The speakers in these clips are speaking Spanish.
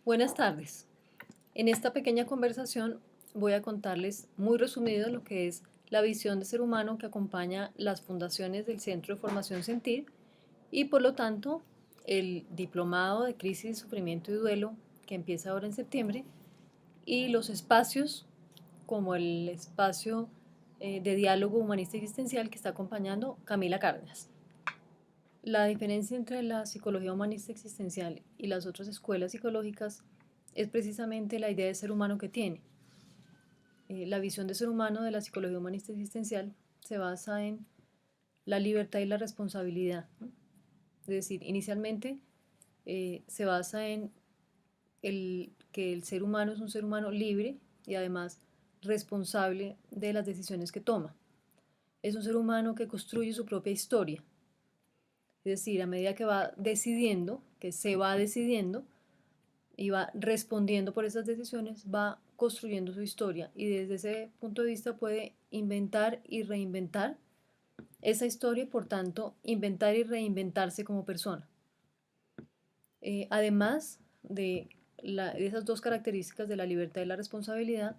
Buenas tardes. En esta pequeña conversación voy a contarles muy resumido lo que es la visión de ser humano que acompaña las fundaciones del Centro de Formación Sentir y por lo tanto el diplomado de crisis, sufrimiento y duelo que empieza ahora en septiembre y los espacios como el espacio de diálogo humanista existencial que está acompañando Camila Cárdenas. La diferencia entre la psicología humanista existencial y las otras escuelas psicológicas es precisamente la idea de ser humano que tiene. La visión de ser humano de la psicología humanista existencial se basa en la libertad y la responsabilidad, ¿no? Es decir, inicialmente se basa en que el ser humano es un ser humano libre y además responsable de las decisiones que toma. Es un ser humano que construye su propia historia. Es decir, a medida que va decidiendo, que se va decidiendo y va respondiendo por esas decisiones, va construyendo su historia y desde ese punto de vista puede inventar y reinventar esa historia y por tanto inventar y reinventarse como persona. Además de esas dos características de la libertad y la responsabilidad,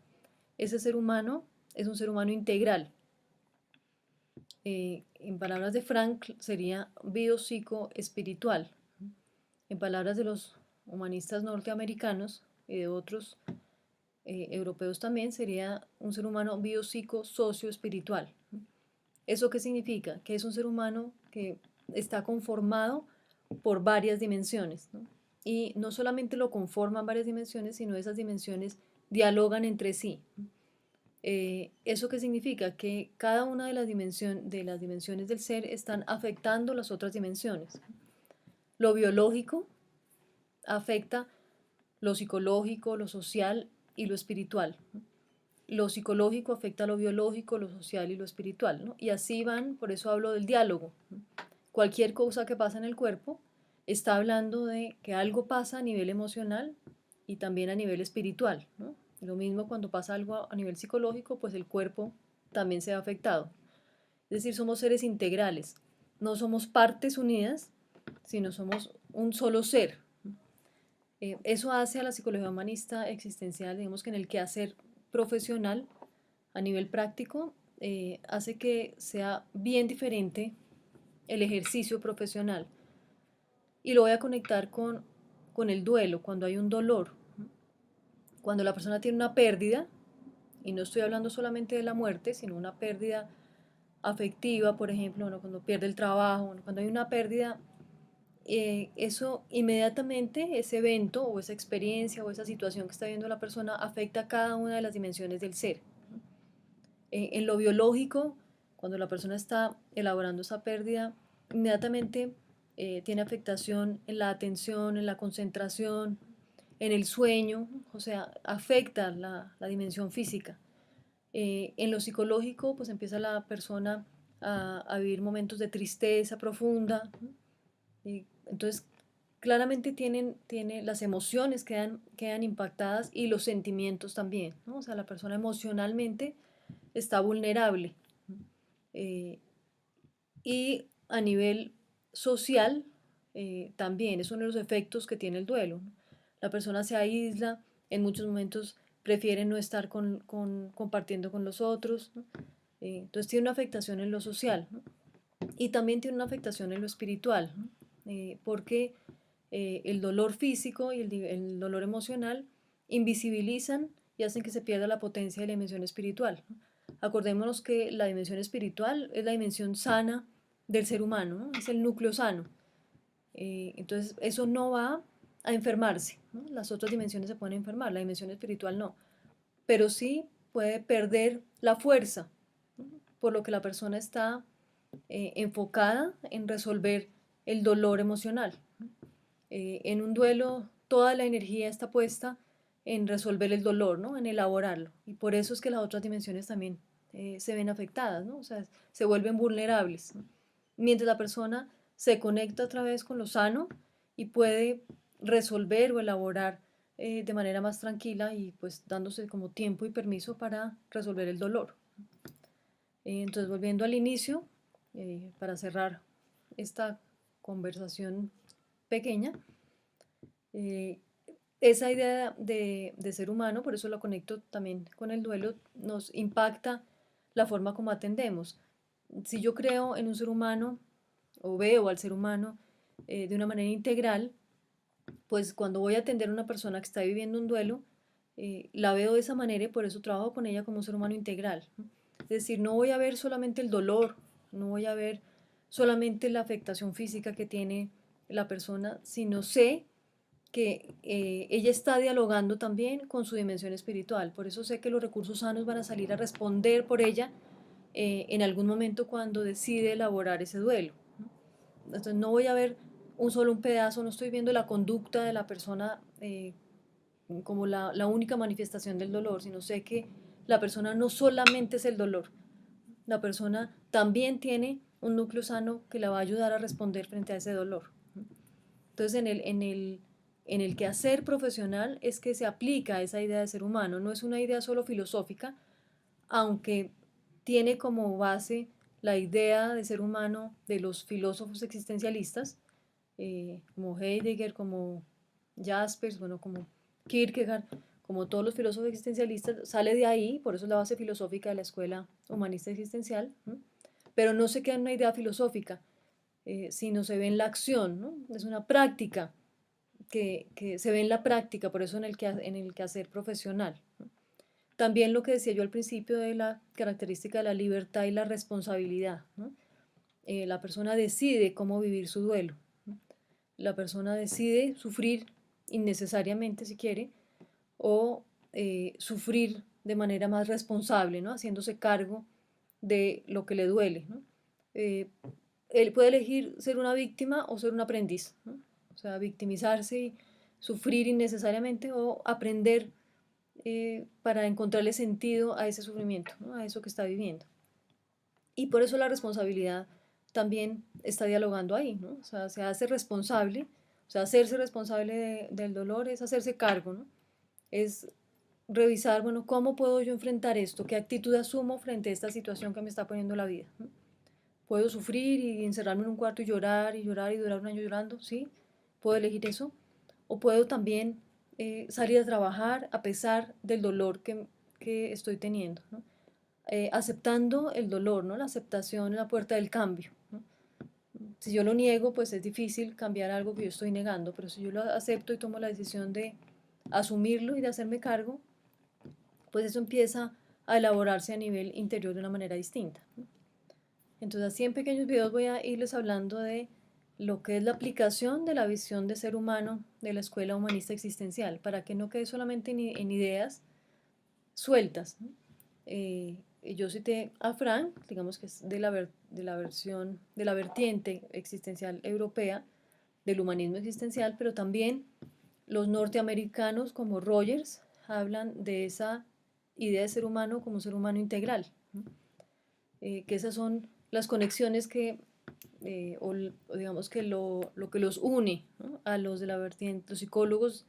ese ser humano es un ser humano integral. En palabras de Frank sería biopsicoespiritual. En palabras de los humanistas norteamericanos y de otros europeos también, sería un ser humano biopsico-socio-espiritual. ¿Eso qué significa? Que es un ser humano que está conformado por varias dimensiones, ¿no? Y no solamente lo conforman varias dimensiones, sino esas dimensiones dialogan entre sí. ¿Eso qué significa? Que cada una de las dimensiones del ser están afectando las otras dimensiones. Lo biológico afecta lo psicológico, lo social y lo espiritual. Lo psicológico afecta a lo biológico, lo social y lo espiritual, ¿no? Y así van, por eso hablo del diálogo. Cualquier cosa que pasa en el cuerpo está hablando de que algo pasa a nivel emocional y también a nivel espiritual, ¿no? Lo mismo cuando pasa algo a nivel psicológico, pues el cuerpo también se ha afectado. Es decir, somos seres integrales, no somos partes unidas, sino somos un solo ser. Eso hace a la psicología humanista existencial, digamos que en el quehacer profesional, a nivel práctico, hace que sea bien diferente el ejercicio profesional. Y lo voy a conectar con el duelo, cuando hay un dolor. Cuando la persona tiene una pérdida, y no estoy hablando solamente de la muerte, sino una pérdida afectiva, por ejemplo, bueno, cuando pierde el trabajo, bueno, cuando hay una pérdida, eso inmediatamente, ese evento o esa experiencia o esa situación que está viendo la persona afecta a cada una de las dimensiones del ser. En lo biológico, cuando la persona está elaborando esa pérdida, inmediatamente tiene afectación en la atención, en la concentración, en el sueño, o sea, afecta la dimensión física. En lo psicológico, pues empieza la persona a vivir momentos de tristeza profunda. Y entonces, claramente las emociones quedan impactadas y los sentimientos también, ¿no? O sea, la persona emocionalmente está vulnerable. Eh, y a nivel social, también es uno de los efectos que tiene el duelo, ¿no? La persona se aísla, en muchos momentos prefiere no estar compartiendo con los otros, ¿no? Entonces tiene una afectación en lo social, ¿no? Y también tiene una afectación en lo espiritual, ¿no? Porque el dolor físico y el dolor emocional invisibilizan y hacen que se pierda la potencia de la dimensión espiritual, ¿no? Acordémonos que la dimensión espiritual es la dimensión sana del ser humano, ¿no? Es el núcleo sano. Entonces eso no va a enfermarse, ¿no? Las otras dimensiones se pueden enfermar, la dimensión espiritual no, pero sí puede perder la fuerza, ¿no? Por lo que la persona está enfocada en resolver el dolor emocional. En un duelo toda la energía está puesta en resolver el dolor, ¿no? En elaborarlo. Y por eso es que las otras dimensiones también se ven afectadas, ¿no? O sea, se vuelven vulnerables, ¿no? Mientras la persona se conecta otra vez con lo sano y puede resolver o elaborar de manera más tranquila y pues dándose como tiempo y permiso para resolver el dolor. Entonces, volviendo al inicio, para cerrar esta conversación pequeña, eh, esa idea de ser humano, por eso lo conecto también con el duelo, nos impacta la forma como atendemos. Si yo creo en un ser humano o veo al ser humano de una manera integral, pues cuando voy a atender a una persona que está viviendo un duelo, la veo de esa manera y por eso trabajo con ella como un ser humano integral, ¿no? Es decir, no voy a ver solamente el dolor, no voy a ver solamente la afectación física que tiene la persona, sino sé que ella está dialogando también con su dimensión espiritual. Por eso sé que los recursos sanos van a salir a responder por ella en algún momento cuando decide elaborar ese duelo. Entonces no voy a ver un pedazo, no estoy viendo la conducta de la persona como la única manifestación del dolor, sino sé que la persona no solamente es el dolor, la persona también tiene un núcleo sano que la va a ayudar a responder frente a ese dolor. Entonces, en el quehacer profesional es que se aplica esa idea de ser humano, no es una idea solo filosófica, aunque tiene como base la idea de ser humano de los filósofos existencialistas, como Heidegger, como Jaspers, bueno, como Kierkegaard, como todos los filósofos existencialistas, sale de ahí, por eso es la base filosófica de la escuela humanista existencial, ¿no? Pero no se queda en una idea filosófica, sino se ve en la acción, ¿no? Es una práctica que se ve en la práctica, por eso en el quehacer profesional, ¿no? También lo que decía yo al principio de la característica de la libertad y la responsabilidad, ¿no? La persona decide cómo vivir su duelo, ¿no? La persona decide sufrir innecesariamente si quiere o sufrir de manera más responsable, ¿no? Haciéndose cargo de lo que le duele, ¿no? Eh, Él puede elegir ser una víctima o ser un aprendiz, ¿no? O sea, victimizarse y sufrir innecesariamente o aprender para encontrarle sentido a ese sufrimiento, ¿no? A eso que está viviendo. Y por eso la responsabilidad también está dialogando ahí, ¿no? O sea, se hace responsable, o sea, hacerse responsable del dolor es hacerse cargo, ¿no? Es revisar, bueno, ¿cómo puedo yo enfrentar esto? ¿Qué actitud asumo frente a esta situación que me está poniendo la vida? ¿No? ¿Puedo sufrir y encerrarme en un cuarto y llorar y llorar y durar un año llorando? Sí, puedo elegir eso. O puedo también salir a trabajar a pesar del dolor que estoy teniendo, ¿no? Aceptando el dolor, ¿no? La aceptación es la puerta del cambio, ¿no? Si yo lo niego, pues es difícil cambiar algo que yo estoy negando, pero si yo lo acepto y tomo la decisión de asumirlo y de hacerme cargo, pues eso empieza a elaborarse a nivel interior de una manera distinta, ¿no? Entonces, así en pequeños videos voy a irles hablando de lo que es la aplicación de la visión de ser humano de la escuela humanista existencial, para que no quede solamente en ideas sueltas, ¿no? Yo cité a Frank, digamos que es de la vertiente existencial europea, del humanismo existencial, pero también los norteamericanos como Rogers hablan de esa idea de ser humano como un ser humano integral, ¿no? Que esas son las conexiones o digamos que lo que los une, ¿no? A los de la vertiente, los psicólogos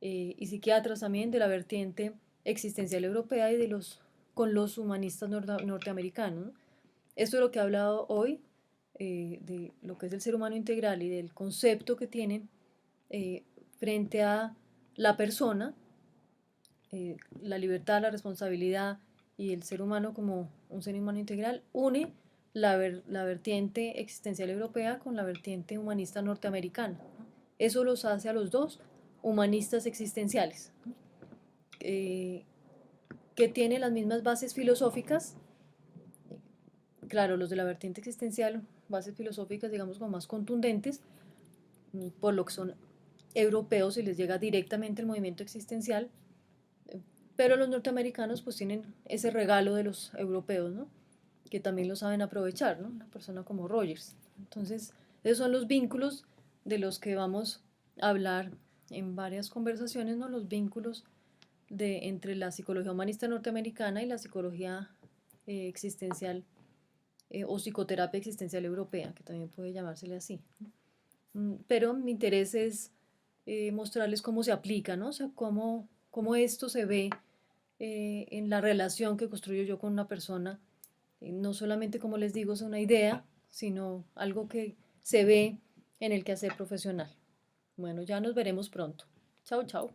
y psiquiatras también de la vertiente existencial europea y con los humanistas norteamericanos, ¿no? Esto es lo que he hablado hoy, de lo que es el ser humano integral y del concepto que tienen eh, frente a la persona, la libertad, la responsabilidad y el ser humano como un ser humano integral, une la vertiente existencial europea con la vertiente humanista norteamericana, ¿no? Eso los hace a los dos humanistas existenciales, ¿no? Que tienen las mismas bases filosóficas, claro, los de la vertiente existencial, bases filosóficas, digamos, como más contundentes, por lo que son europeos y les llega directamente el movimiento existencial, pero los norteamericanos pues tienen ese regalo de los europeos, ¿no? Que también lo saben aprovechar, ¿no? Una persona como Rogers. Entonces, esos son los vínculos de los que vamos a hablar en varias conversaciones, ¿no? Los vínculos entre la psicología humanista norteamericana y la psicología existencial o psicoterapia existencial europea, que también puede llamársele así. Pero mi interés es mostrarles cómo se aplica, ¿no? O sea, cómo esto se ve en la relación que construyo yo con una persona. No solamente, como les digo, es una idea, sino algo que se ve en el quehacer profesional. Bueno, ya nos veremos pronto. Chao, chao.